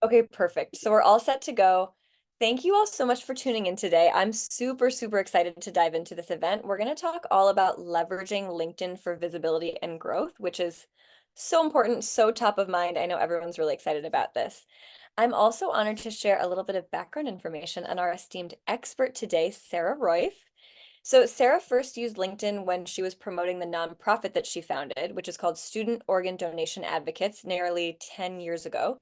Okay, perfect. So we're all set to go. Thank you all so much for tuning in today. I'm super, super excited to dive into this event. We're going to talk all about leveraging LinkedIn for visibility and growth, which is so important, so top of mind. I know everyone's really excited about this. I'm also honored to share a little bit of background information on our esteemed expert today, Sara Royf. So Sara first used LinkedIn when she was promoting the nonprofit that she founded, which is called Student Organ Donation Advocates, nearly 10 years ago.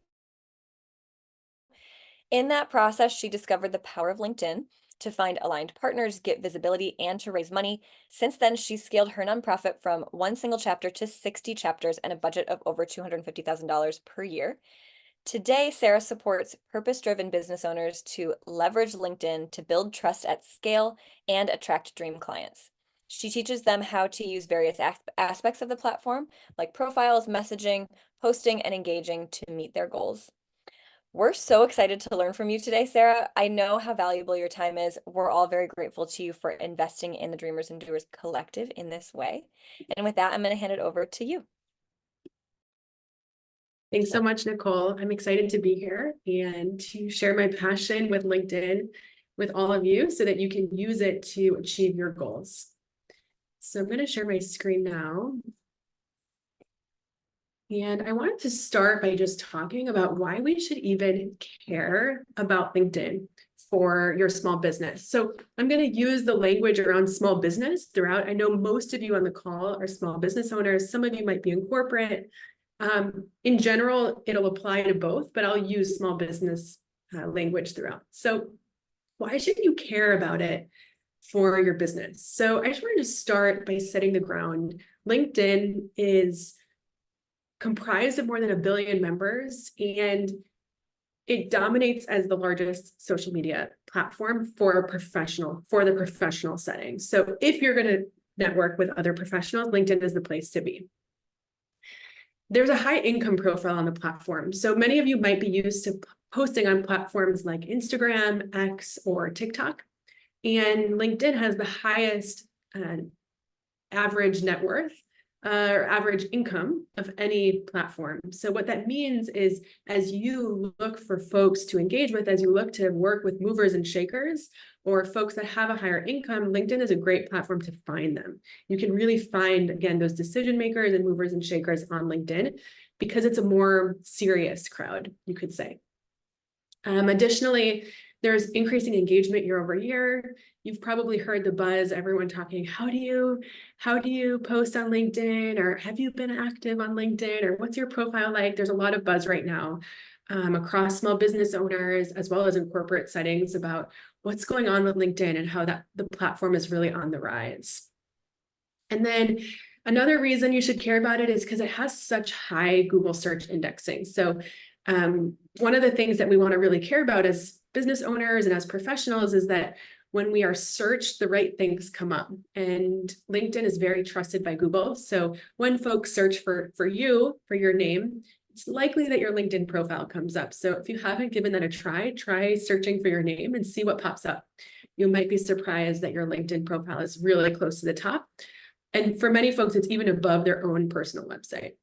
In that process, she discovered the power of LinkedIn to find aligned partners, get visibility, and to raise money. Since then, she's scaled her nonprofit from one single chapter to 60 chapters and a budget of over $250,000 per year. Today, Sara supports purpose-driven business owners to leverage LinkedIn to build trust at scale and attract dream clients. She teaches them how to use various aspects of the platform, like profiles, messaging, posting, and engaging to meet their goals. We're so excited to learn from you today, Sara. I know how valuable your time is. We're all very grateful to you for investing in the Dreamers and Doers Collective in this way. And with that, I'm going to hand it over to you. Thanks so much, Nicole. I'm excited to be here and to share my passion with LinkedIn with all of you so that you can use it to achieve your goals. So I'm going to share my screen now. And I wanted to start by just talking about why we should even care about LinkedIn for your small business. So I'm going to use the language around small business throughout. I know most of you on the call are small business owners. Some of you might be in corporate. In general, it'll apply to both, but I'll use small business language throughout. So why should you care about it for your business? So I just wanted to start by setting the ground. LinkedIn is comprised of more than 1 billion members, and it dominates as the largest social media platform for the professional setting. So if you're going to network with other professionals, LinkedIn is the place to be. There's a high income profile on the platform. So many of you might be used to posting on platforms like Instagram, X, or TikTok. And LinkedIn has the highest average net worth or average income of any platform. So what that means is as you look for folks to engage with, as you look to work with movers and shakers or folks that have a higher income, LinkedIn is a great platform to find them. You can really find, again, those decision makers and movers and shakers on LinkedIn because it's a more serious crowd, you could say. Additionally, there's increasing engagement year over year. You've probably heard the buzz, everyone talking, how do you post on LinkedIn? Or have you been active on LinkedIn? Or what's your profile like? There's a lot of buzz right now across small business owners, as well as in corporate settings about what's going on with LinkedIn and how the platform is really on the rise. And then another reason you should care about it is because it has such high Google search indexing. So one of the things that we want to really care about as business owners and as professionals is that when we are searched, the right things come up. And LinkedIn is very trusted by Google. So when folks search for your name, it's likely that your LinkedIn profile comes up. So if you haven't given that a try searching for your name and see what pops up. You might be surprised that your LinkedIn profile is really close to the top. And for many folks, it's even above their own personal website.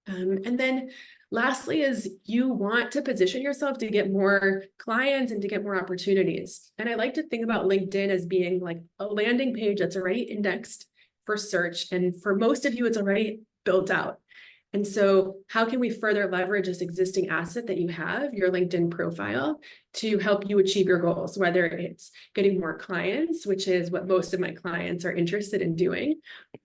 And then lastly is you want to position yourself to get more clients and to get more opportunities. And I like to think about LinkedIn as being like a landing page that's already indexed for search. And for most of you, it's already built out. And so how can we further leverage this existing asset that you have, your LinkedIn profile, to help you achieve your goals, whether it's getting more clients, which is what most of my clients are interested in doing,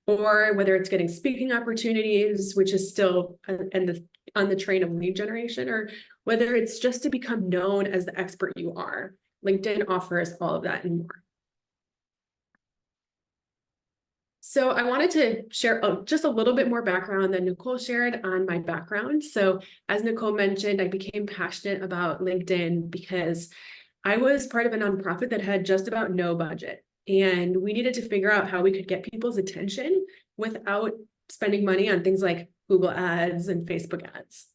or whether it's getting speaking opportunities, which is still on the train of lead generation, or whether it's just to become known as the expert you are. LinkedIn offers all of that and more. So I wanted to share just a little bit more background than Nicole shared on my background. So as Nicole mentioned, I became passionate about LinkedIn because I was part of a nonprofit that had just about no budget. And we needed to figure out how we could get people's attention without spending money on things like Google ads and Facebook ads.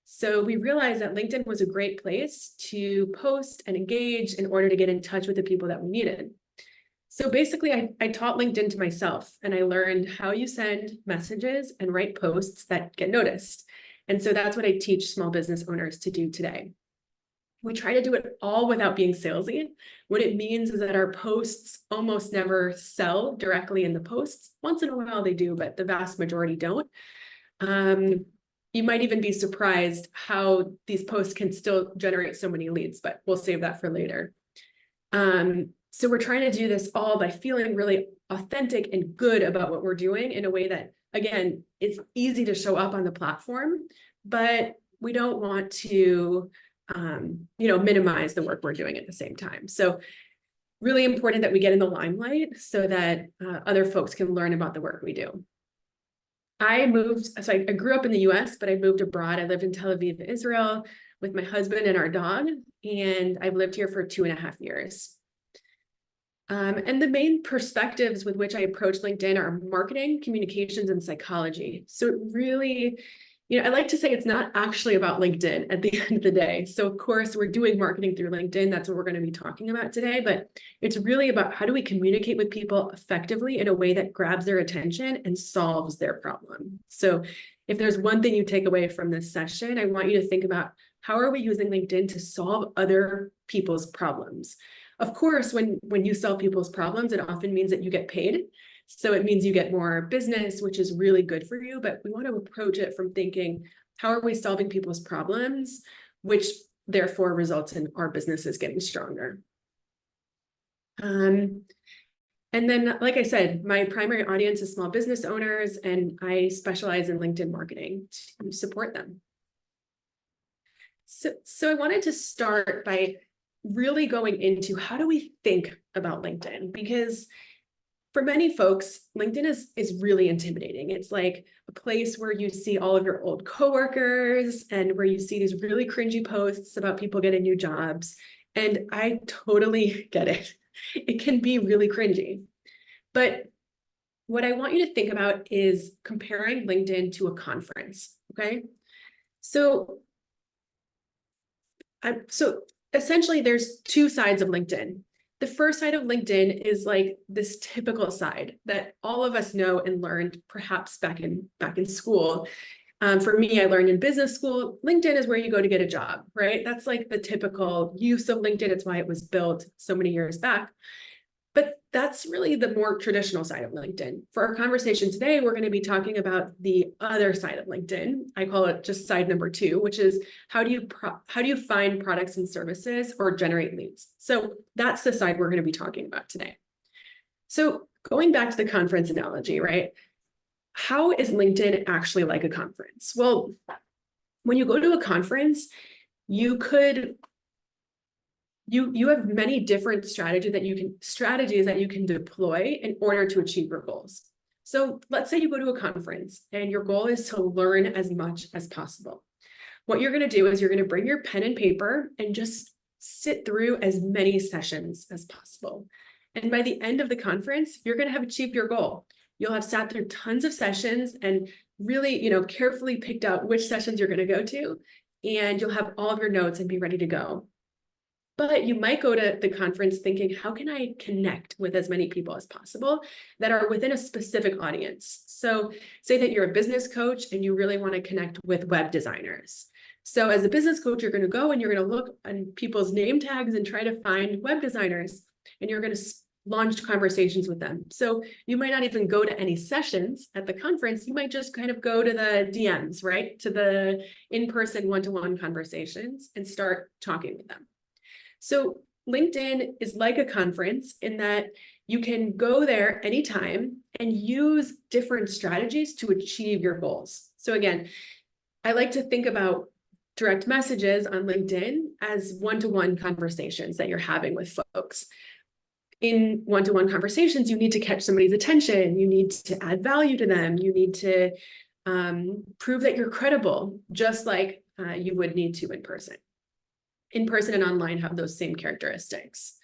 So we realized that LinkedIn was a great place to post and engage in order to get in touch with the people that we needed. So basically, I taught LinkedIn to myself, and I learned how you send messages and write posts that get noticed. And so that's what I teach small business owners to do today. We try to do it all without being salesy. What it means is that our posts almost never sell directly in the posts. Once in a while they do, but the vast majority don't. You might even be surprised how these posts can still generate so many leads, but we'll save that for later. So we're trying to do this all by feeling really authentic and good about what we're doing in a way that, again, it's easy to show up on the platform, but we don't want to minimize the work we're doing at the same time. So really important that we get in the limelight so that other folks can learn about the work we do. I grew up in the US, but I moved abroad. I lived in Tel Aviv, Israel with my husband and our dog, and I've lived here for 2.5 years. And the main perspectives with which I approach LinkedIn are marketing, communications, and psychology. So it really, I like to say it's not actually about LinkedIn at the end of the day. So of course, we're doing marketing through LinkedIn. That's what we're going to be talking about today. But it's really about how do we communicate with people effectively in a way that grabs their attention and solves their problem. So if there's one thing you take away from this session, I want you to think about how are we using LinkedIn to solve other people's problems? Of course, when you solve people's problems, it often means that you get paid. So it means you get more business, which is really good for you. But we want to approach it from thinking, how are we solving people's problems, which therefore results in our businesses getting stronger. And then, like I said, my primary audience is small business owners, and I specialize in LinkedIn marketing to support them. So I wanted to start by really going into how do we think about LinkedIn? Because for many folks, LinkedIn is really intimidating. It's like a place where you see all of your old coworkers and where you see these really cringy posts about people getting new jobs. And I totally get it. It can be really cringy. But what I want you to think about is comparing LinkedIn to a conference, okay? So essentially, there's two sides of LinkedIn. The first side of LinkedIn is like this typical side that all of us know and learned perhaps back in school. For me, I learned in business school, LinkedIn is where you go to get a job, right? That's like the typical use of LinkedIn. It's why it was built so many years back. But that's really the more traditional side of LinkedIn. For our conversation today, we're going to be talking about the other side of LinkedIn. I call it just side number 2, which is how do you find products and services or generate leads? So that's the side we're going to be talking about today. So going back to the conference analogy, right? How is LinkedIn actually like a conference? Well, when you go to a conference, you have many different strategies that you can deploy in order to achieve your goals. So let's say you go to a conference and your goal is to learn as much as possible. What you're going to do is you're going to bring your pen and paper and just sit through as many sessions as possible. And by the end of the conference, you're going to have achieved your goal. You'll have sat through tons of sessions and really, carefully picked out which sessions you're going to go to, and you'll have all of your notes and be ready to go. But you might go to the conference thinking, how can I connect with as many people as possible that are within a specific audience? So say that you're a business coach and you really want to connect with web designers. So as a business coach, you're going to go and you're going to look on people's name tags and try to find web designers, and you're going to launch conversations with them. So you might not even go to any sessions at the conference. You might just kind of go to the DMs, right? To the in-person one-to-one conversations and start talking with them. So LinkedIn is like a conference in that you can go there anytime and use different strategies to achieve your goals. So again, I like to think about direct messages on LinkedIn as one-to-one conversations that you're having with folks. In one-to-one conversations, you need to catch somebody's attention. You need to add value to them. You need to prove that you're credible, just like you would need to in person. In person and online have those same characteristics.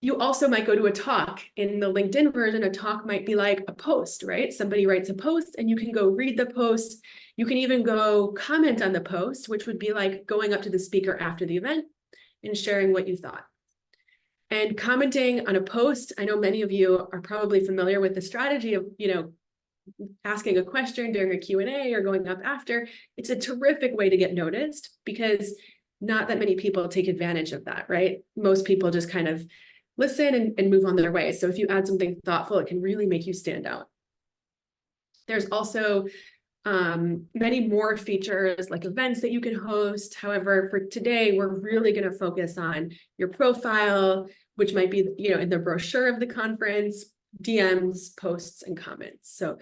You also might go to a talk. In the LinkedIn version, a talk might be like a post, right? Somebody writes a post and you can go read the post. You can even go comment on the post, which would be like going up to the speaker after the event and sharing what you thought. And commenting on a post, I know many of you are probably familiar with the strategy of, asking a question during a Q&A or going up after, it's a terrific way to get noticed because not that many people take advantage of that, right? Most people just kind of listen and move on their way. So if you add something thoughtful, it can really make you stand out. There's also many more features like events that you can host. However, for today, we're really going to focus on your profile, which might be, in the brochure of the conference, DMs, posts, and comments. So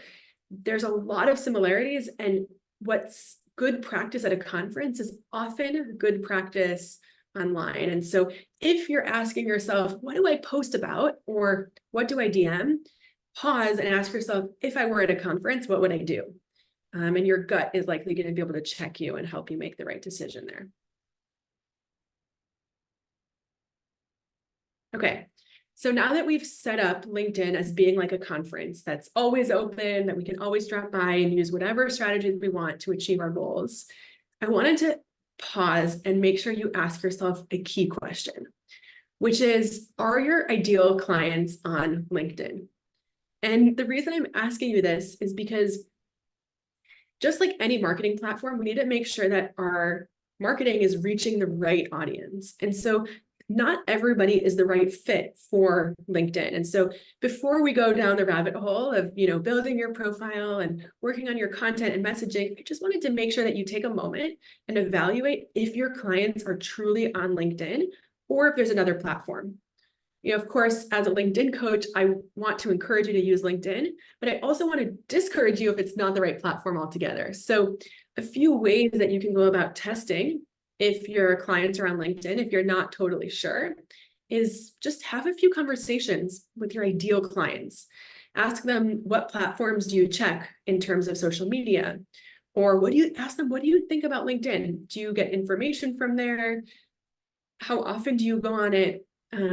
there's a lot of similarities, and what's good practice at a conference is often good practice online. And so if you're asking yourself, what do I post about, or what do I DM? Pause and ask yourself, if I were at a conference, what would I do? And your gut is likely going to be able to check you and help you make the right decision there. Okay, so now that we've set up LinkedIn as being like a conference that's always open, that we can always drop by and use whatever strategies we want to achieve our goals, I wanted to pause and make sure you ask yourself a key question, which is, are your ideal clients on LinkedIn? And the reason I'm asking you this is because just like any marketing platform, we need to make sure that our marketing is reaching the right audience. And so not everybody is the right fit for LinkedIn. And so before we go down the rabbit hole of, building your profile and working on your content and messaging, I just wanted to make sure that you take a moment and evaluate if your clients are truly on LinkedIn or if there's another platform. Of course, as a LinkedIn coach, I want to encourage you to use LinkedIn, but I also want to discourage you if it's not the right platform altogether. So a few ways that you can go about testing if your clients are on LinkedIn, if you're not totally sure, is just have a few conversations with your ideal clients. Ask them, what platforms do you check in terms of social media? Or ask them, what do you think about LinkedIn? Do you get information from there? How often do you go on it?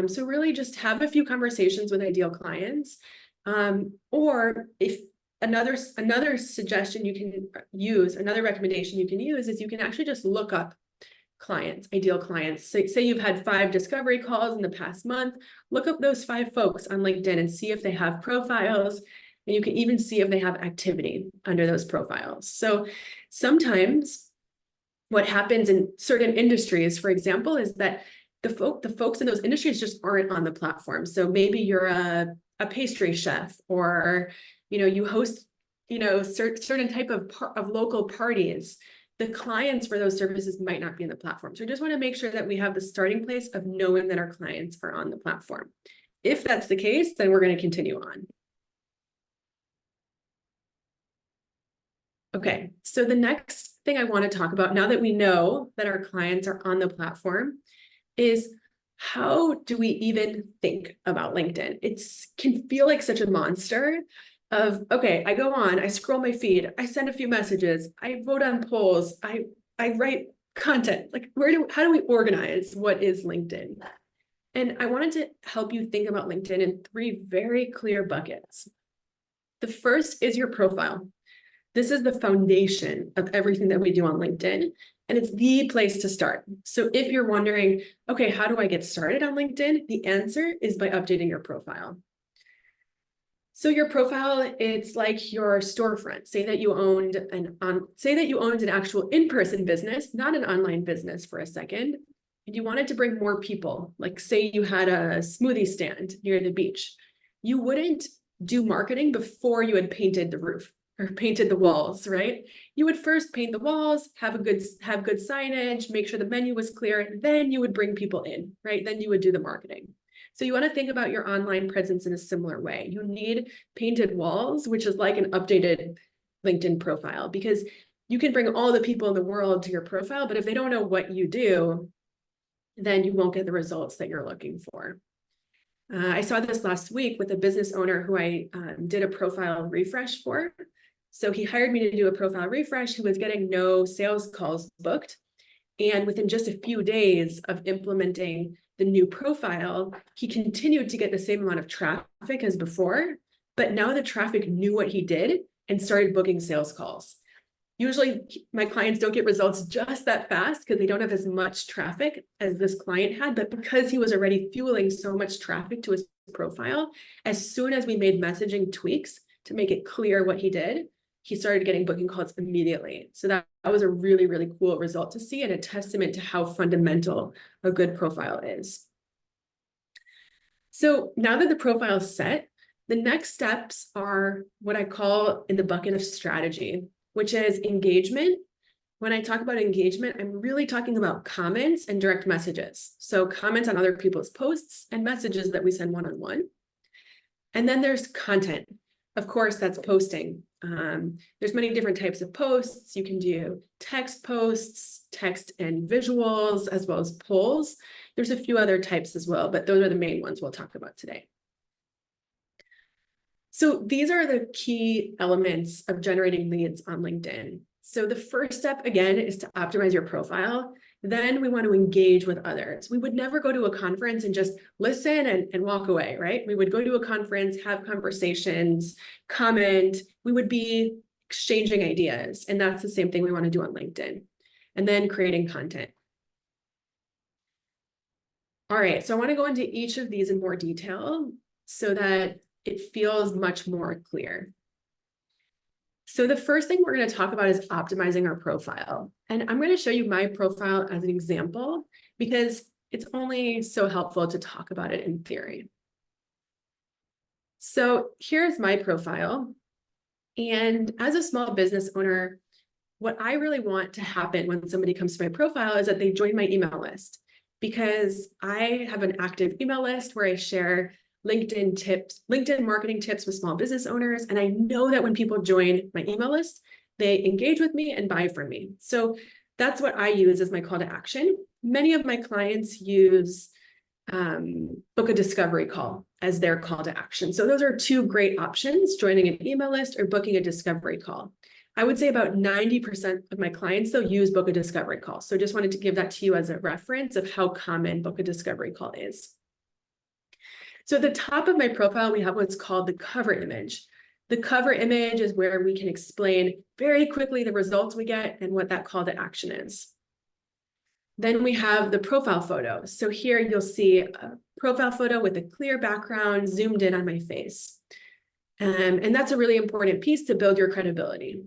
So really just have a few conversations with ideal clients. Or if another suggestion you can use, another recommendation you can use is you can actually just look up clients, ideal clients. Say you've had 5 discovery calls in the past month, look up those 5 folks on LinkedIn and see if they have profiles. And you can even see if they have activity under those profiles. So sometimes what happens in certain industries, for example, is that the folks in those industries just aren't on the platform. So maybe you're a pastry chef, or you host certain type of local parties. The clients for those services might not be in the platform. So we just want to make sure that we have the starting place of knowing that our clients are on the platform. If that's the case, then we're going to continue on. Okay, so the next thing I want to talk about, now that we know that our clients are on the platform, is how do we even think about LinkedIn? It can feel like such a monster of, okay, I go on, I scroll my feed, I send a few messages, I vote on polls, I write content. Like, how do we organize what is LinkedIn? And I wanted to help you think about LinkedIn in 3 very clear buckets. The first is your profile. This is the foundation of everything that we do on LinkedIn, and it's the place to start. So if you're wondering, okay, how do I get started on LinkedIn? The answer is by updating your profile. So your profile, it's like your storefront. Say that you owned an actual in-person business, not an online business for a second, and you wanted to bring more people. Like say you had a smoothie stand near the beach. You wouldn't do marketing before you had painted the roof or painted the walls, right? You would first paint the walls, have good signage, make sure the menu was clear, then you would bring people in, right? Then you would do the marketing. So you want to think about your online presence in a similar way. You need painted walls, which is like an updated LinkedIn profile, because you can bring all the people in the world to your profile, but if they don't know what you do, then you won't get the results that you're looking for. I saw this last week with a business owner who I did a profile refresh for. So he hired me to do a profile refresh. He was getting no sales calls booked. And within just a few days of implementing the new profile, he continued to get the same amount of traffic as before, but now the traffic knew what he did and started booking sales calls. Usually my clients don't get results just that fast because they don't have as much traffic as this client had, but because he was already fueling so much traffic to his profile, as soon as we made messaging tweaks, to make it clear what he did, he started getting booking calls immediately. So that was a really, really cool result to see, and a testament to how fundamental a good profile is. So now that the profile is set, the next steps are what I call in the bucket of strategy, which is engagement. When I talk about engagement, I'm really talking about comments and direct messages. So comments on other people's posts and messages that we send one-on-one. And then there's content. Of course, that's posting. There's many different types of posts. You can do text posts, text and visuals, as well as polls. There's a few other types as well, but those are the main ones we'll talk about today. So these are the key elements of generating leads on LinkedIn. So the first step, again, is to optimize your profile. Then we want to engage with others. We would never go to a conference and just listen and walk away, right? We would go to a conference, have conversations, comment. We would be exchanging ideas. And that's the same thing we want to do on LinkedIn. And then creating content. All right, so I want to go into each of these in more detail so that it feels much more clear. So the first thing we're going to talk about is optimizing our profile. And I'm going to show you my profile as an example because it's only so helpful to talk about it in theory. So here's my profile. And as a small business owner, what I really want to happen when somebody comes to my profile is that they join my email list, because I have an active email list where I share LinkedIn tips, LinkedIn marketing tips with small business owners. And I know that when people join my email list, they engage with me and buy from me. So that's what I use as my call to action. Many of my clients use book a discovery call as their call to action. So those are two great options: joining an email list or booking a discovery call. I would say about 90% of my clients, though, use book a discovery call. So just wanted to give that to you as a reference of how common book a discovery call is. So at the top of my profile, we have what's called the cover image. The cover image is where we can explain very quickly the results we get and what that call to action is. Then we have the profile photo. So here you'll see a profile photo with a clear background zoomed in on my face. And that's a really important piece to build your credibility.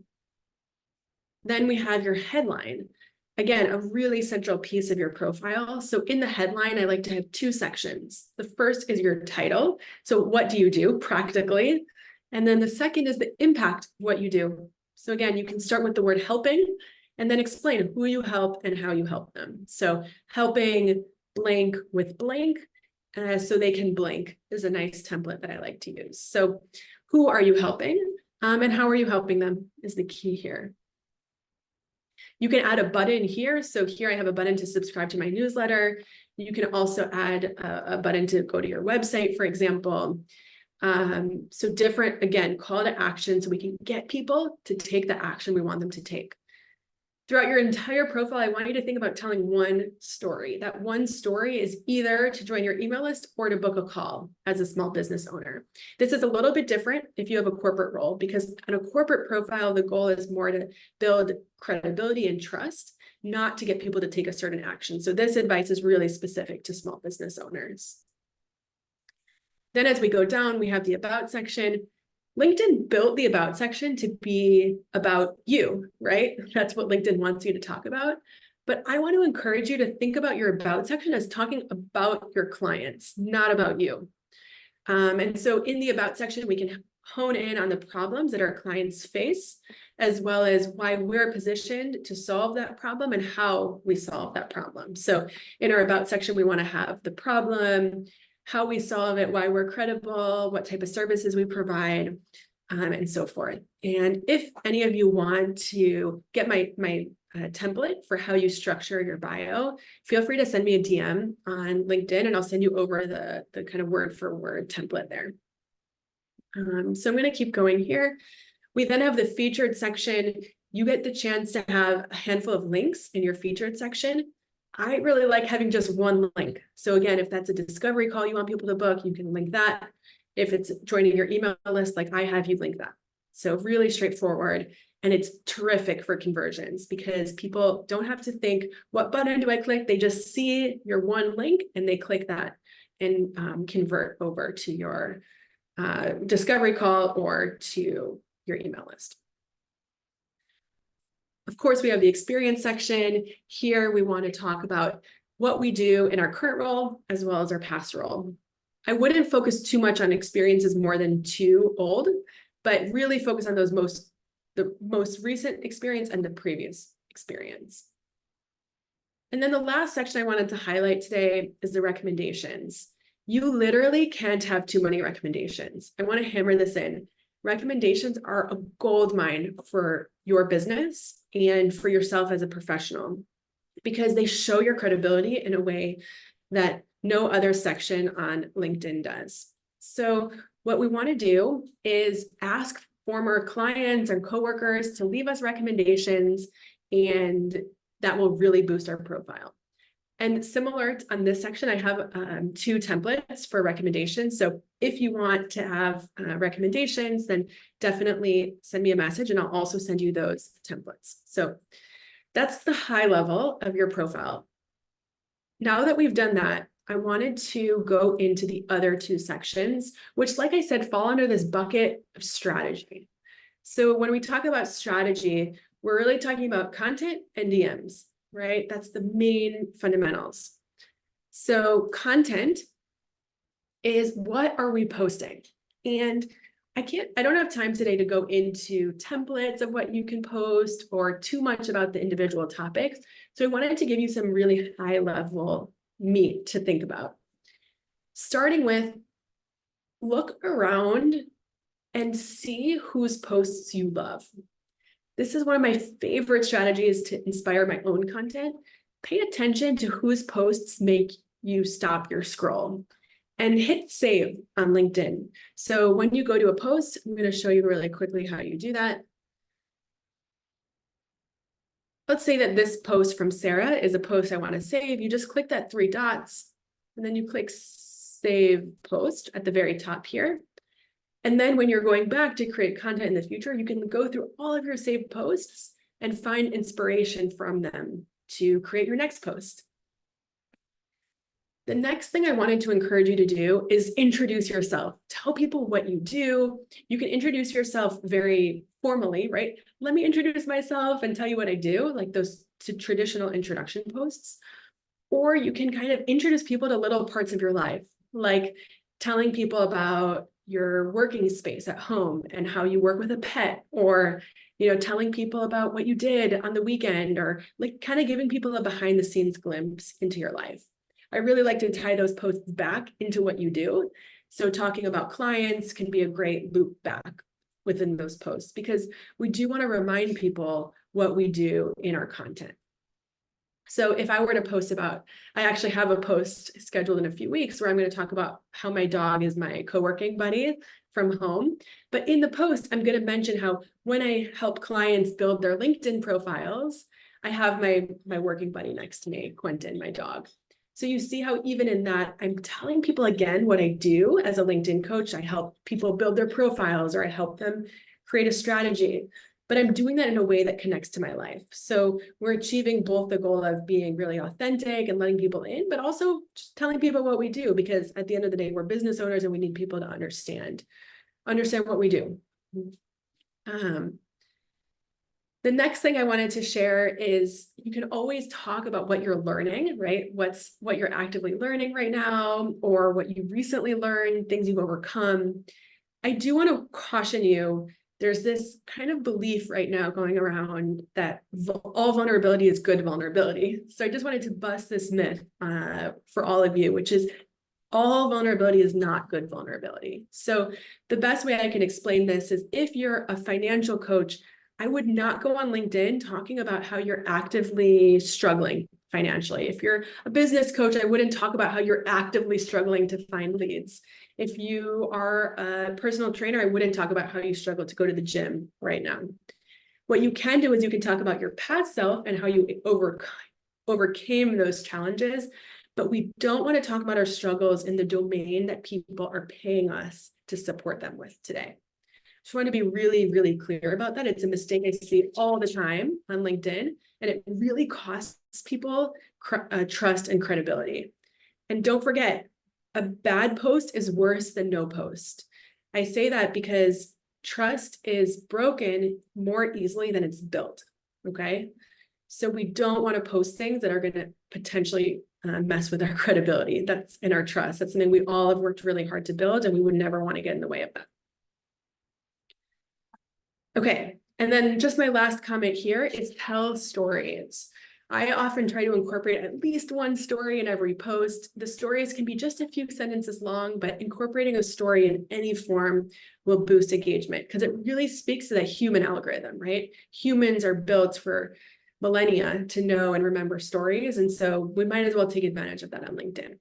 Then we have your headline. Again, a really central piece of your profile. So in the headline, I like to have two sections. The first is your title. So what do you do practically? And then the second is the impact of what you do. So again, you can start with the word helping and then explain who you help and how you help them. So helping blank with blank so they can blank is a nice template that I like to use. So who are you helping and how are you helping them is the key here. You can add a button here. So here I have a button to subscribe to my newsletter. You can also add a button to go to your website, for example. So different, again, call to action so we can get people to take the action we want them to take. Throughout your entire profile, I want you to think about telling one story. That one story is either to join your email list or to book a call as a small business owner. This is a little bit different if you have a corporate role, because on a corporate profile, the goal is more to build credibility and trust, not to get people to take a certain action. So this advice is really specific to small business owners. Then as we go down, we have the about section. LinkedIn built the about section to be about you, right? That's what LinkedIn wants you to talk about. But I want to encourage you to think about your about section as talking about your clients, not about you. And so in the about section, we can hone in on the problems that our clients face, as well as why we're positioned to solve that problem and how we solve that problem. So in our about section, we want to have the problem, how we solve it, why we're credible, what type of services we provide, and so forth. And if any of you want to get my template for how you structure your bio, feel free to send me a DM on LinkedIn and I'll send you over the kind of word for word template there. So I'm going to keep going here. We then have the featured section. You get the chance to have a handful of links in your featured section. I really like having just one link. So again, if that's a discovery call you want people to book, you can link that. If it's joining your email list like I have, you link that. So really straightforward. And it's terrific for conversions because people don't have to think, what button do I click? They just see your one link and they click that and convert over to your discovery call or to your email list. Of course, we have the experience section. Here we want to talk about what we do in our current role as well as our past role. I wouldn't focus too much on experiences more than 2 old, but really focus on the most recent experience and the previous experience. And then the last section I wanted to highlight today is the recommendations. You literally can't have too many recommendations. I want to hammer this in. Recommendations are a gold mine for your business and for yourself as a professional, because they show your credibility in a way that no other section on LinkedIn does. So what we want to do is ask former clients and coworkers to leave us recommendations, and that will really boost our profile. And similar on this section, I have 2 templates for recommendations. So if you want to have recommendations, then definitely send me a message and I'll also send you those templates. So that's the high level of your profile. Now that we've done that, I wanted to go into the other 2 sections, which, like I said, fall under this bucket of strategy. So when we talk about strategy, we're really talking about content and DMs, right? That's the main fundamentals. So content is, what are we posting? And I don't have time today to go into templates of what you can post or too much about the individual topics. So I wanted to give you some really high level meat to think about. Starting with, look around and see whose posts you love. This is one of my favorite strategies to inspire my own content. Pay attention to whose posts make you stop your scroll and hit save on LinkedIn. So when you go to a post, I'm going to show you really quickly how you do that. Let's say that this post from Sara is a post I want to save. You just click that 3 dots and then you click save post at the very top here. And then when you're going back to create content in the future, you can go through all of your saved posts and find inspiration from them to create your next post. The next thing I wanted to encourage you to do is introduce yourself. Tell people what you do. You can introduce yourself very formally, right? Let me introduce myself and tell you what I do, like those traditional introduction posts. Or you can kind of introduce people to little parts of your life, like telling people about your working space at home and how you work with a pet, or telling people about what you did on the weekend, or like kind of giving people a behind the scenes glimpse into your life. I really like to tie those posts back into what you do. So talking about clients can be a great loop back within those posts, because we do want to remind people what we do in our content. So if I were to post about, I actually have a post scheduled in a few weeks where I'm going to talk about how my dog is my co-working buddy from home. But in the post, I'm going to mention how when I help clients build their LinkedIn profiles, I have my working buddy next to me, Quentin, my dog. So you see how even in that, I'm telling people again what I do as a LinkedIn coach. I help people build their profiles, or I help them create a strategy. But I'm doing that in a way that connects to my life. So we're achieving both the goal of being really authentic and letting people in, but also just telling people what we do, because at the end of the day, we're business owners and we need people to understand what we do. The next thing I wanted to share is, you can always talk about what you're learning, right? What you're actively learning right now, or what you recently learned, things you've overcome. I do want to caution you, there's this kind of belief right now going around that all vulnerability is good vulnerability. So I just wanted to bust this myth for all of you, which is, all vulnerability is not good vulnerability. So the best way I can explain this is, if you're a financial coach, I would not go on LinkedIn talking about how you're actively struggling financially. If you're a business coach, I wouldn't talk about how you're actively struggling to find leads. If you are a personal trainer, I wouldn't talk about how you struggle to go to the gym right now. What you can do is you can talk about your past self and how you overcame those challenges, but we don't want to talk about our struggles in the domain that people are paying us to support them with today. Just want to be really, really clear about that. It's a mistake I see all the time on LinkedIn, and it really costs people trust and credibility. And don't forget, a bad post is worse than no post. I say that because trust is broken more easily than it's built. Okay. So we don't want to post things that are going to potentially mess with our credibility. That's in our trust. That's something we all have worked really hard to build, and we would never want to get in the way of that. Okay. And then just my last comment here is tell stories. I often try to incorporate at least one story in every post. The stories can be just a few sentences long, but incorporating a story in any form will boost engagement because it really speaks to the human algorithm, right? Humans are built for millennia to know and remember stories. And so we might as well take advantage of that on LinkedIn.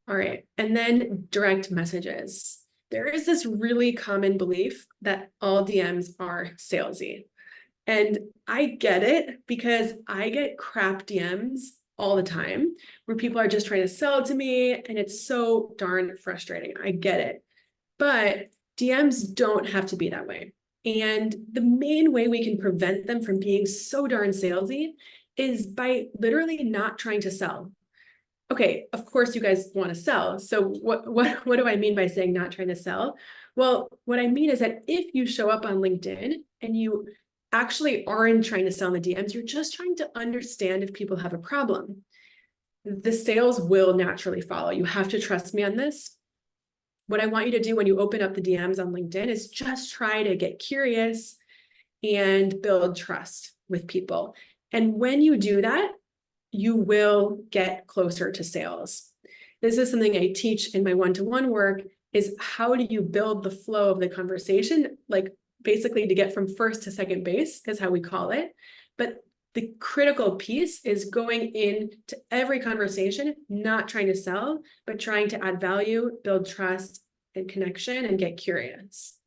All right. And then direct messages. There is this really common belief that all DMs are salesy. And I get it because I get crap DMs all the time where people are just trying to sell to me, and it's so darn frustrating. I get it. But DMs don't have to be that way. And the main way we can prevent them from being so darn salesy is by literally not trying to sell. Okay, of course you guys want to sell. So what do I mean by saying not trying to sell? Well, what I mean is that if you show up on LinkedIn and you actually aren't trying to sell in the DMs, you're just trying to understand if people have a problem. The sales will naturally follow. You have to trust me on this. What I want you to do when you open up the DMs on LinkedIn is just try to get curious and build trust with people. And when you do that, you will get closer to sales. This is something I teach in my one-to-one work, is how do you build the flow of the conversation, like basically to get from first to second base is how we call it. But the critical piece is going into every conversation, not trying to sell, but trying to add value, build trust and connection, and get curious.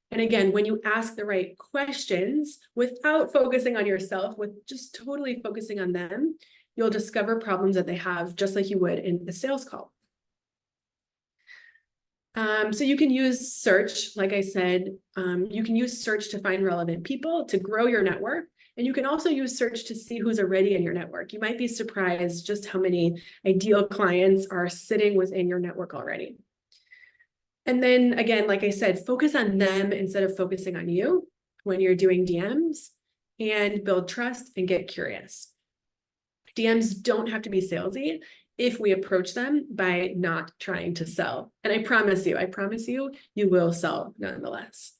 And again, when you ask the right questions without focusing on yourself, with just totally focusing on them, you'll discover problems that they have just like you would in a sales call. So you can use search, like I said, you can use search to find relevant people, to grow your network. And you can also use search to see who's already in your network. You might be surprised just how many ideal clients are sitting within your network already. And then again, like I said, focus on them instead of focusing on you when you're doing DMs, and build trust and get curious. DMs don't have to be salesy if we approach them by not trying to sell. And I promise you, you will sell nonetheless.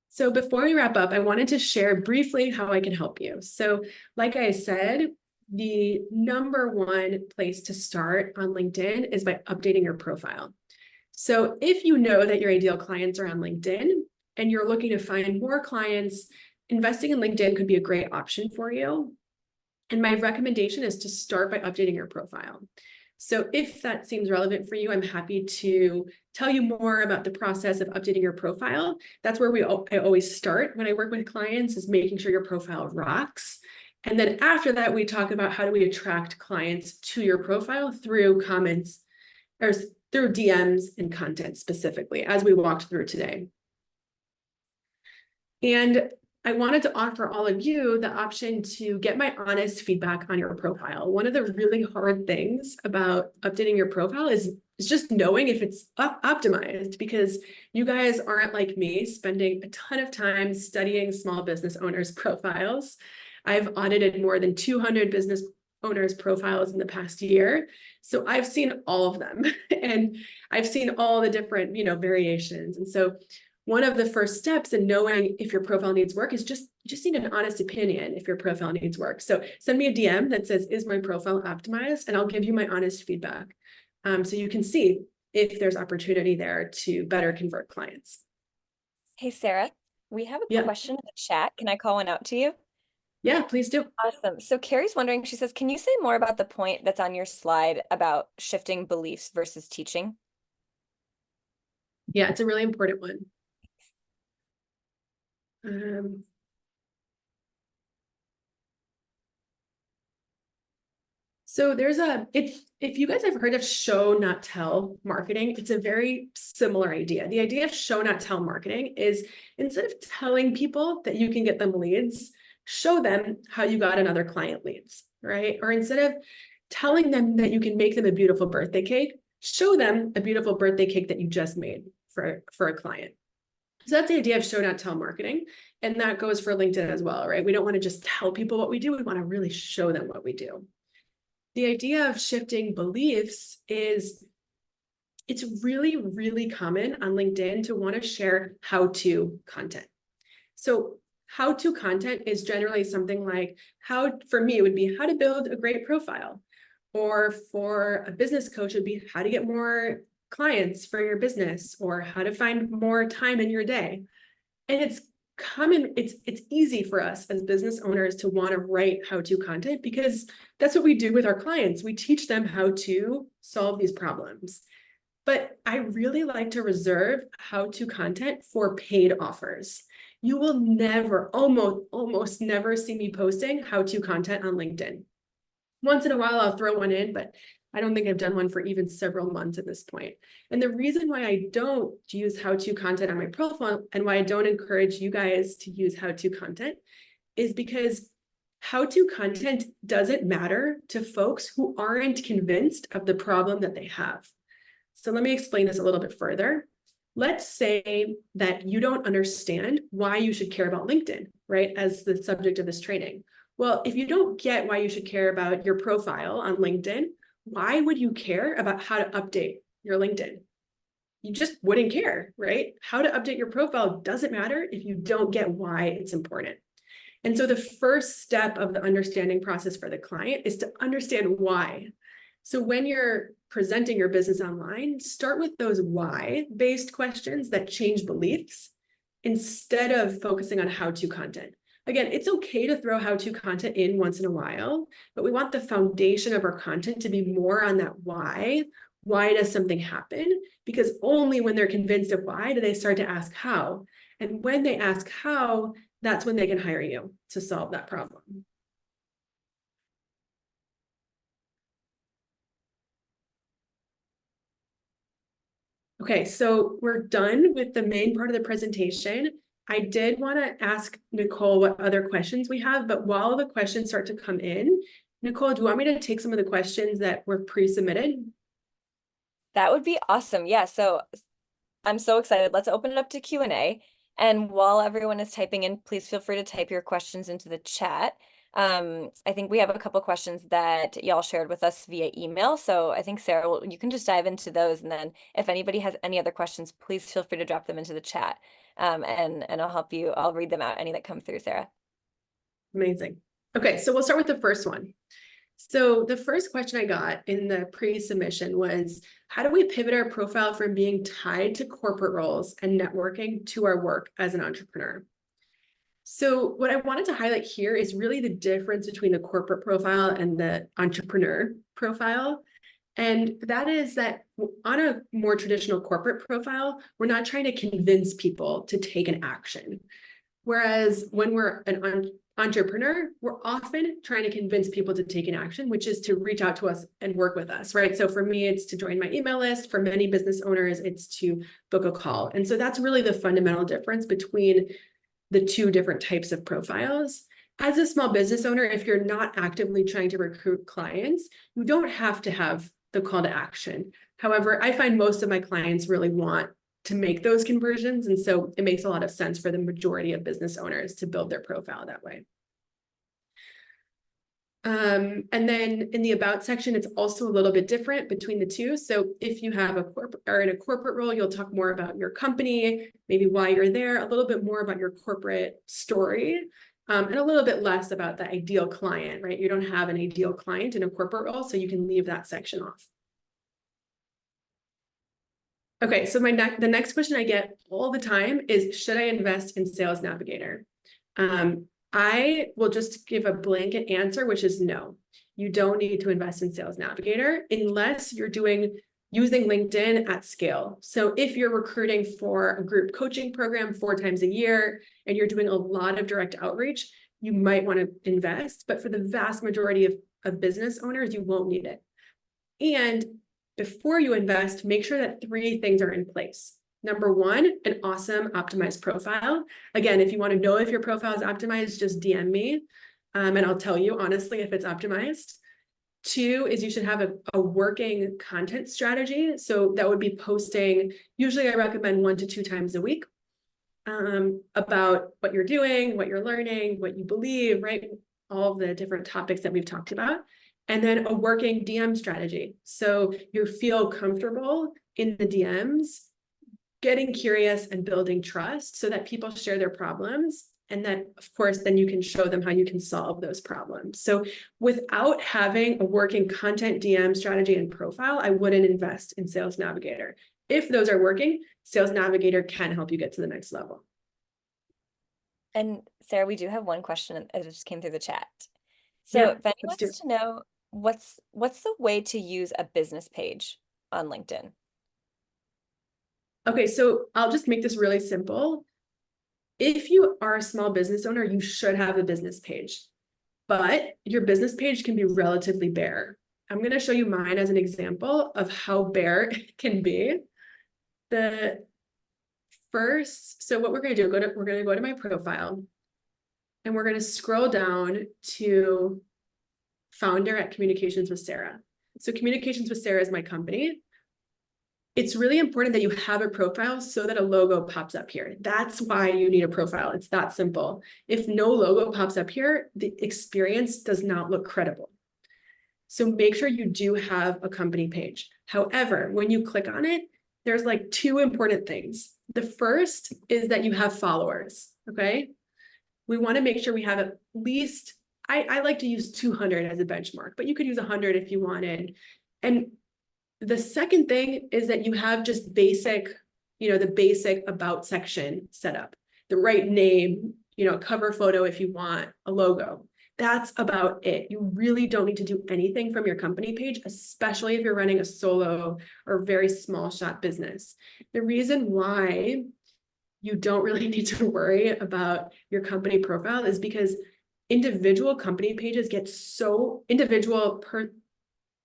So before we wrap up, I wanted to share briefly how I can help you. So like I said, the number one place to start on LinkedIn is by updating your profile. So if you know that your ideal clients are on LinkedIn and you're looking to find more clients, investing in LinkedIn could be a great option for you. And my recommendation is to start by updating your profile. So if that seems relevant for you, I'm happy to tell you more about the process of updating your profile. That's where I always start when I work with clients, is making sure your profile rocks. And then after that, we talk about how do we attract clients to your profile through comments or through DMs and content specifically, as we walked through today. And I wanted to offer all of you the option to get my honest feedback on your profile. One of the really hard things about updating your profile is just knowing if it's optimized, because you guys aren't like me, spending a ton of time studying small business owners' profiles. I've audited more than 200 business owners' profiles in the past year. So I've seen all of them and I've seen all the different, variations. And so one of the first steps in knowing if your profile needs work is you just need an honest opinion if your profile needs work. So send me a DM that says, is my profile optimized? And I'll give you my honest feedback. So you can see if there's opportunity there to better convert clients. Hey, Sarah, we have a Yeah, question in the chat. Can I call one out to you? yeah, please do. Awesome. So Carrie's wondering, she says, can you say more about the point that's on your slide about shifting beliefs versus teaching? Yeah, it's a really important one. So if you guys have heard of show, not tell marketing, it's a very similar idea. The idea of show, not tell marketing is, instead of telling people that you can get them leads, show them how you got another client leads, right? Or instead of telling them that you can make them a beautiful birthday cake, show them a beautiful birthday cake that you just made for a client. So that's the idea of show, not tell marketing. And that goes for LinkedIn as well, right? We don't want to just tell people what we do. We want to really show them what we do. The idea of shifting beliefs is it's really, really common on LinkedIn to want to share how-to content. So how-to content is generally something like for me, it would be how to build a great profile. Or for a business coach, it would be how to get more clients for your business, or how to find more time in your day. And it's common, it's easy for us as business owners to want to write how-to content because that's what we do with our clients. We teach them how to solve these problems. But I really like to reserve how-to content for paid offers. You will never, almost never see me posting how-to content on LinkedIn. Once in a while, I'll throw one in, but I don't think I've done one for even several months at this point. And the reason why I don't use how-to content on my profile and why I don't encourage you guys to use how-to content is because how-to content doesn't matter to folks who aren't convinced of the problem that they have. So let me explain this a little bit further. Let's say that you don't understand why you should care about LinkedIn, right, as the subject of this training. Well, if you don't get why you should care about your profile on LinkedIn, why would you care about how to update your LinkedIn? You just wouldn't care, right? How to update your profile doesn't matter if you don't get why it's important. And so the first step of the understanding process for the client is to understand why. So when you're presenting your business online, start with those why-based questions that change beliefs instead of focusing on how-to content. Again, it's okay to throw how-to content in once in a while, but we want the foundation of our content to be more on that why. Why does something happen? Because only when they're convinced of why do they start to ask how. And when they ask how, that's when they can hire you to solve that problem. Okay, so we're done with the main part of the presentation. I did want to ask Nicole what other questions we have, but while the questions start to come in, Nicole, do you want me to take some of the questions that were pre-submitted? That would be awesome. Yeah, so I'm so excited. Let's open it up to Q&A. And while everyone is typing in, please feel free to type your questions into the chat. I think we have a couple questions that y'all shared with us via email. So I think, Sarah, you can just dive into those. And then if anybody has any other questions, please feel free to drop them into the chat. And I'll help you. I'll read them out, any that come through, Sarah. Amazing. Okay, so we'll start with the first one. So the first question I got in the pre-submission was, how do we pivot our profile from being tied to corporate roles and networking to our work as an entrepreneur? So what I wanted to highlight here is really the difference between the corporate profile and the entrepreneur profile. And that is that on a more traditional corporate profile, we're not trying to convince people to take an action. Whereas when we're an entrepreneur, we're often trying to convince people to take an action, which is to reach out to us and work with us, right? So for me, it's to join my email list. For many business owners, it's to book a call. And so that's really the fundamental difference between the two different types of profiles. As a small business owner, if you're not actively trying to recruit clients, you don't have to have the call to action. However, I find most of my clients really want to make those conversions. And so it makes a lot of sense for the majority of business owners to build their profile that way. And then in the about section, it's also a little bit different between the two. So if you have a corporate or in a corporate role, you'll talk more about your company, maybe why you're there, a little bit more about your corporate story, and a little bit less about the ideal client, right? You don't have an ideal client in a corporate role, so you can leave that section off. Okay, so the next question I get all the time is, should I invest in Sales Navigator? I will just give a blanket answer, which is no. You don't need to invest in Sales Navigator unless you're using LinkedIn at scale. So if you're recruiting for a group coaching program 4 times a year and you're doing a lot of direct outreach, you might want to invest. But for the vast majority of business owners, you won't need it. And before you invest, make sure that 3 things are in place. Number 1, an awesome optimized profile. Again, if you want to know if your profile is optimized, just DM me and I'll tell you honestly if it's optimized. Two is you should have a working content strategy. So that would be posting, usually I recommend 1 to 2 times a week, about what you're doing, what you're learning, what you believe, right? All the different topics that we've talked about. And then a working DM strategy. So you feel comfortable in the DMs, getting curious and building trust so that people share their problems. And then, of course, then you can show them how you can solve those problems. So without having a working content DM strategy and profile, I wouldn't invest in Sales Navigator. If those are working, Sales Navigator can help you get to the next level. And Sarah, we do have one question that just came through the chat. Yeah, So Benny let's do it. wants to know what's the way to use a business page on LinkedIn? Okay, so I'll just make this really simple. If you are a small business owner, you should have a business page, but your business page can be relatively bare. I'm going to show you mine as an example of how bare it can be. The first, so what we're going to do, we're going to go to my profile and we're going to scroll down to founder at Communications with Sara. So Communications with Sara is my company. It's really important that you have a profile so that a logo pops up here. That's why you need a profile. It's that simple. If no logo pops up here, the experience does not look credible. So make sure you do have a company page. However, when you click on it, there's like 2 important things. The first is that you have followers, okay? We want to make sure we have at least, I like to use 200 as a benchmark, but you could use 100 if you wanted. And the second thing is that you have just basic, the basic about section set up, the right name, cover photo if you want, a logo. That's about it. You really don't need to do anything from your company page, especially if you're running a solo or very small shop business. The reason why you don't really need to worry about your company profile is because individual company pages get so individual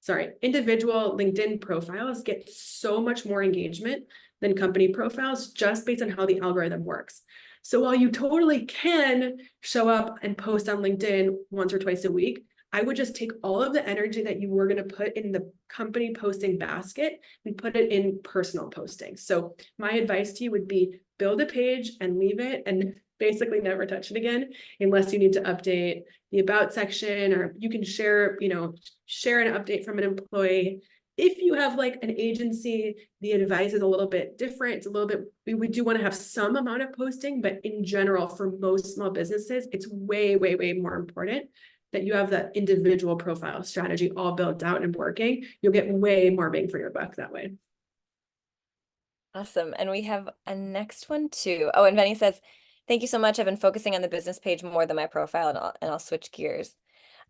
LinkedIn profiles get so much more engagement than company profiles just based on how the algorithm works. So while you totally can show up and post on LinkedIn once or twice a week, I would just take all of the energy that you were going to put in the company posting basket and put it in personal posting. So my advice to you would be build a page and leave it and basically never touch it again unless you need to update the about section, or you can share an update from an employee. If you have like an agency, the advice is a little bit different. It's a little bit, we do want to have some amount of posting, but in general, for most small businesses, it's way, way, way more important that you have that individual profile strategy all built out and working. You'll get way more bang for your buck that way. Awesome. And we have a next one too. Oh, and Benny says, thank you so much. I've been focusing on the business page more than my profile, and I'll switch gears.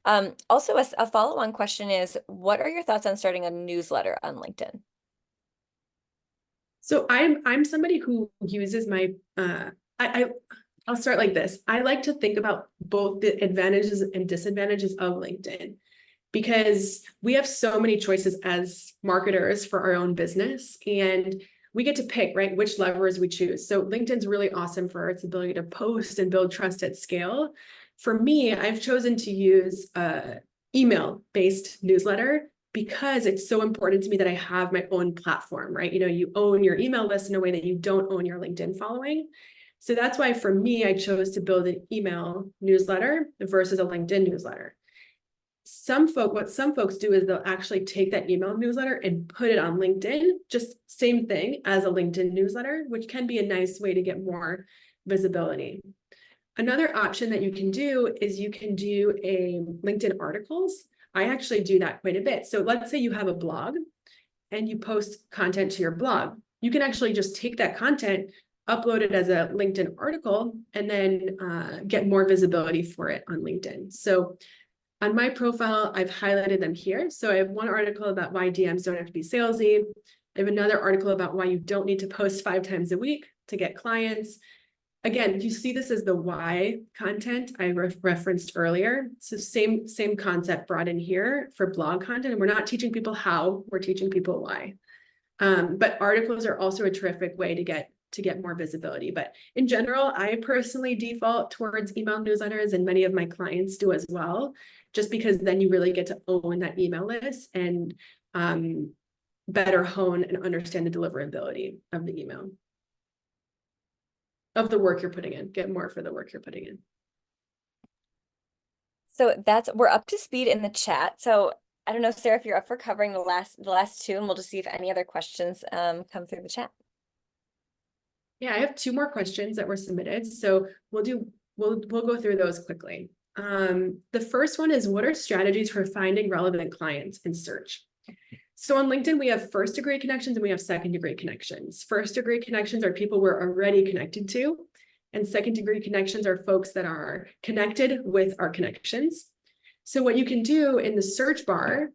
Also, a follow-on question is, what are your thoughts on starting a newsletter on LinkedIn? So I'm somebody who uses my I'll start like this. I like to think about both the advantages and disadvantages of LinkedIn because we have so many choices as marketers for our own business, and we get to pick, right, which levers we choose. So LinkedIn's really awesome for its ability to post and build trust at scale. For me, I've chosen to use email-based newsletter because it's so important to me that I have my own platform, right? You own your email list in a way that you don't own your LinkedIn following. So that's why for me, I chose to build an email newsletter versus a LinkedIn newsletter. What some folks do is they'll actually take that email newsletter and put it on LinkedIn, just same thing as a LinkedIn newsletter, which can be a nice way to get more visibility. Another option that you can do is you can do a LinkedIn articles. I actually do that quite a bit. So let's say you have a blog and you post content to your blog. You can actually just take that content, upload it as a LinkedIn article, and then get more visibility for it on LinkedIn. So on my profile, I've highlighted them here. So I have one article about why DMs don't have to be salesy. I have another article about why you don't need to post 5 times a week to get clients. Again, you see this as the why content I referenced earlier. So same concept brought in here for blog content. And we're not teaching people how, we're teaching people why. But articles are also a terrific way to get to get more visibility. But in general, I personally default towards email newsletters, and many of my clients do as well, just because then you really get to own that email list and better hone and understand the deliverability of the email, of the work you're putting in, get more for the work you're putting in. So we're up to speed in the chat. So I don't know, Sarah, if you're up for covering the last two, and we'll just see if any other questions come through the chat. Yeah, I have two more questions that were submitted, so we'll go through those quickly. The first one is, what are strategies for finding relevant clients in search? So on LinkedIn, we have first degree connections and we have second degree connections. First degree connections are people we're already connected to, and second degree connections are folks that are connected with our connections. So what you can do in the search bar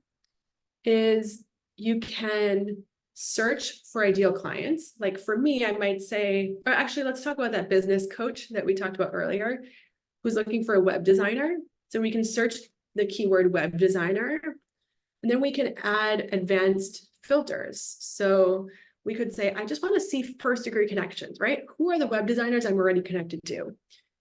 is you can search for ideal clients. Like for me, I might say, or actually, let's talk about that business coach that we talked about earlier, who's looking for a web designer. So we can search the keyword web designer, and then we can add advanced filters. So we could say, I just want to see first degree connections, right? Who are the web designers I'm already connected to?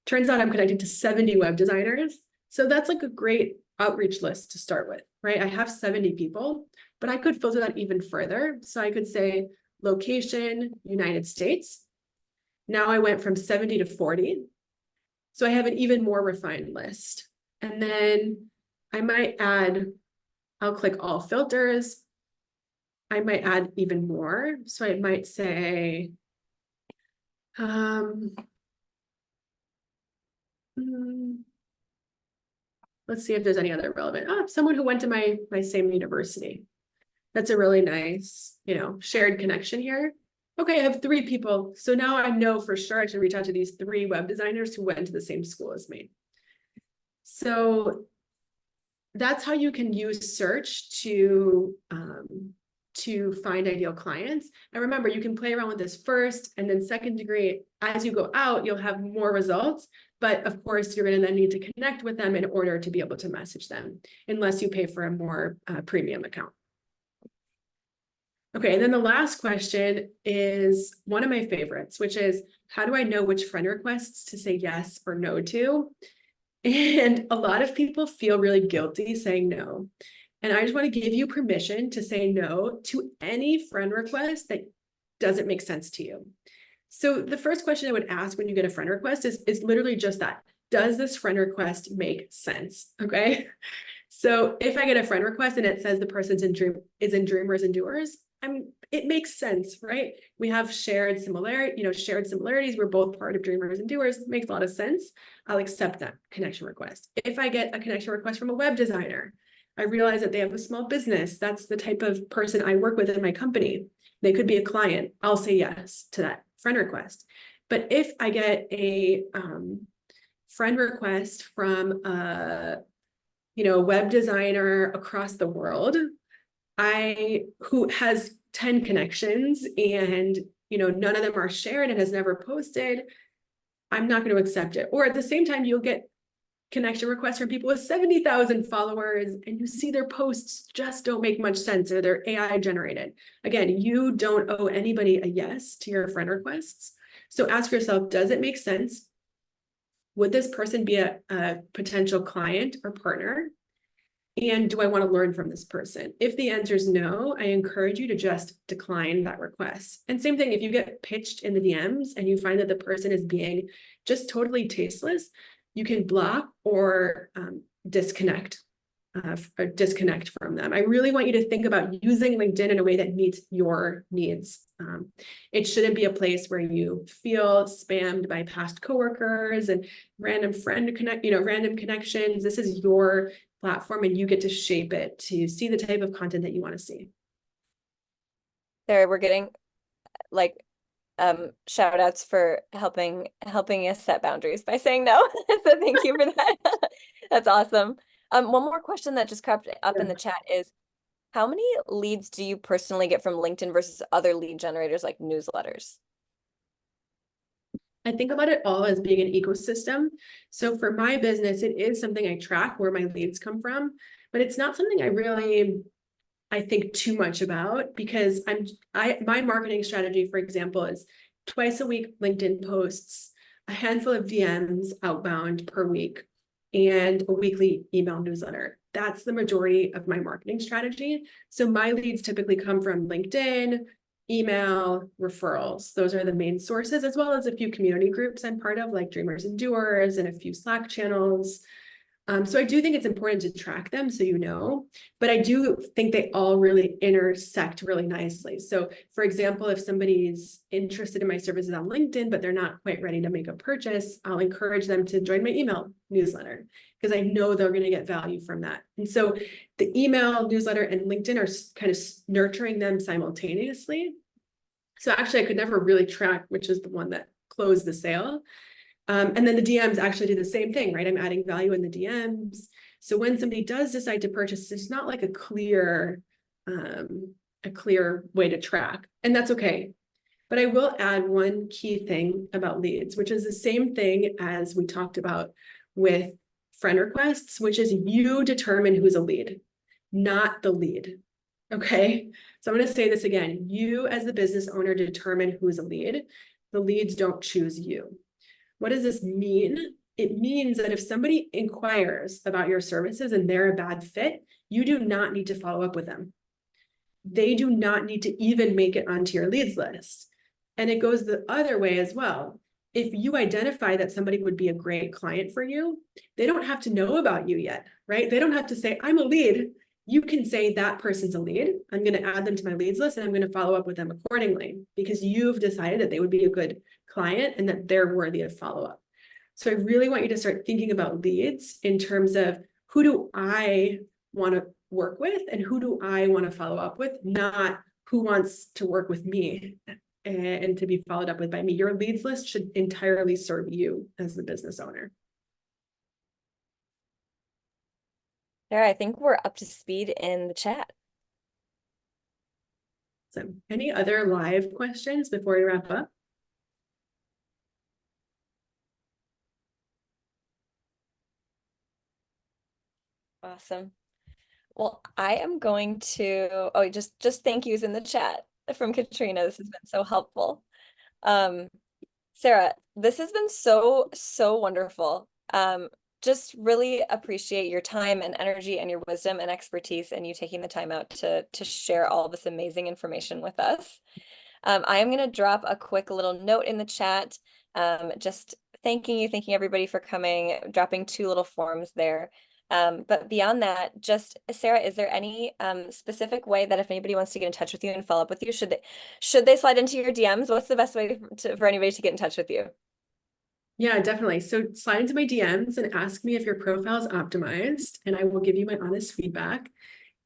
Turns out I'm connected to 70 web designers. So that's like a great outreach list to start with, right? I have 70 people, but I could filter that even further. So I could say location, United States. Now I went from 70 to 40. So I have an even more refined list. And then I might add, I'll click all filters. I might add even more. So I might say, let's see if there's any other relevant. Someone who went to my same university. That's a really nice, shared connection here. Okay, I have 3 people. So now I know for sure I should reach out to these 3 web designers who went to the same school as me. So that's how you can use search to find ideal clients. And remember, you can play around with this first and then second degree. As you go out, you'll have more results. But of course, you're going to then need to connect with them in order to be able to message them, unless you pay for a more premium account. Okay, and then the last question is one of my favorites, which is, how do I know which friend requests to say yes or no to? And a lot of people feel really guilty saying no. And I just want to give you permission to say no to any friend request that doesn't make sense to you. So the first question I would ask when you get a friend request is literally just that. Does this friend request make sense? Okay. So if I get a friend request and it says the person's in Dreamers and Doers, it makes sense, right? We have shared similarities. We're both part of Dreamers and Doers. It makes a lot of sense. I'll accept that connection request. If I get a connection request from a web designer, I realize that they have a small business. That's the type of person I work with in my company. They could be a client. I'll say yes to that friend request. But if I get a friend request from a web designer across the world, who has 10 connections and none of them are shared and has never posted, I'm not going to accept it. Or at the same time, you'll get connection requests from people with 70,000 followers and you see their posts just don't make much sense, or they're AI generated. Again, you don't owe anybody a yes to your friend requests. So ask yourself, does it make sense? Would this person be a potential client or partner? And do I want to learn from this person? If the answer is no, I encourage you to just decline that request. And same thing, if you get pitched in the DMs and you find that the person is being just totally tasteless, you can block or disconnect from them. I really want you to think about using LinkedIn in a way that meets your needs. It shouldn't be a place where you feel spammed by past coworkers and random connections. This is your platform and you get to shape it to see the type of content that you want to see. There, we're getting like shout outs for helping us set boundaries by saying no. So thank you for that. That's awesome. One more question that just cropped up in the chat is, how many leads do you personally get from LinkedIn versus other lead generators like newsletters? I think about it all as being an ecosystem. So for my business, it is something I track where my leads come from, but it's not something I think too much about, because my marketing strategy, for example, is twice a week LinkedIn posts, a handful of DMs outbound per week, and a weekly email newsletter. That's the majority of my marketing strategy. So my leads typically come from LinkedIn, email, referrals. Those are the main sources, as well as a few community groups I'm part of, like Dreamers and Doers, and a few Slack channels. So I do think it's important to track them so you know, but I do think they all really intersect really nicely. So for example, if somebody's interested in my services on LinkedIn, but they're not quite ready to make a purchase, I'll encourage them to join my email newsletter because I know they're going to get value from that. And so the email newsletter and LinkedIn are kind of nurturing them simultaneously. So actually I could never really track which is the one that closed the sale. And then the DMs actually do the same thing, right? I'm adding value in the DMs. So when somebody does decide to purchase, it's not like a clear way to track, and that's okay. But I will add one key thing about leads, which is the same thing as we talked about with friend requests, which is you determine who's a lead, not the lead. Okay, so I'm going to say this again. You as the business owner determine who's a lead. The leads don't choose you. What does this mean? It means that if somebody inquires about your services and they're a bad fit, you do not need to follow up with them. They do not need to even make it onto your leads list. And it goes the other way as well. If you identify that somebody would be a great client for you, they don't have to know about you yet, right? They don't have to say, I'm a lead. You can say that person's a lead. I'm going to add them to my leads list and I'm going to follow up with them accordingly because you've decided that they would be a good client and that they're worthy of follow-up. So I really want you to start thinking about leads in terms of who do I want to work with and who do I want to follow up with, not who wants to work with me and to be followed up with by me. Your leads list should entirely serve you as the business owner. Sarah, I think we're up to speed in the chat. So any other live questions before we wrap up? Awesome. Well, I am going to, just thank yous in the chat from Katrina. This has been so helpful. Sarah, this has been so wonderful. Just really appreciate your time and energy and your wisdom and expertise and you taking the time out to share all this amazing information with us. I am going to drop a quick little note in the chat, just thanking everybody for coming, dropping 2 little forms there. But beyond that, just Sarah, is there any specific way that if anybody wants to get in touch with you and follow up with you, should they slide into your DMs? What's the best way for anybody to get in touch with you? Yeah, definitely. So slide into my DMs and ask me if your profile is optimized, and I will give you my honest feedback.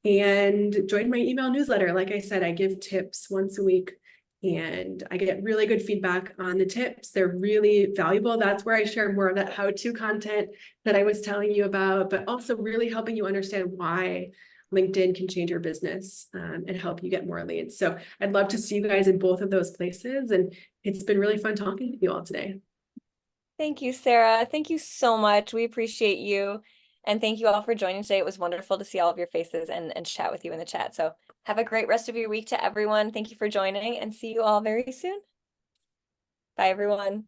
And join my email newsletter. Like I said, I give tips once a week and I get really good feedback on the tips. They're really valuable. That's where I share more of that how-to content that I was telling you about, but also really helping you understand why LinkedIn can change your business and help you get more leads. So I'd love to see you guys in both of those places. And it's been really fun talking to you all today. Thank you, Sarah. Thank you so much. We appreciate you. And thank you all for joining today. It was wonderful to see all of your faces and chat with you in the chat. So have a great rest of your week to everyone. Thank you for joining and see you all very soon. Bye, everyone.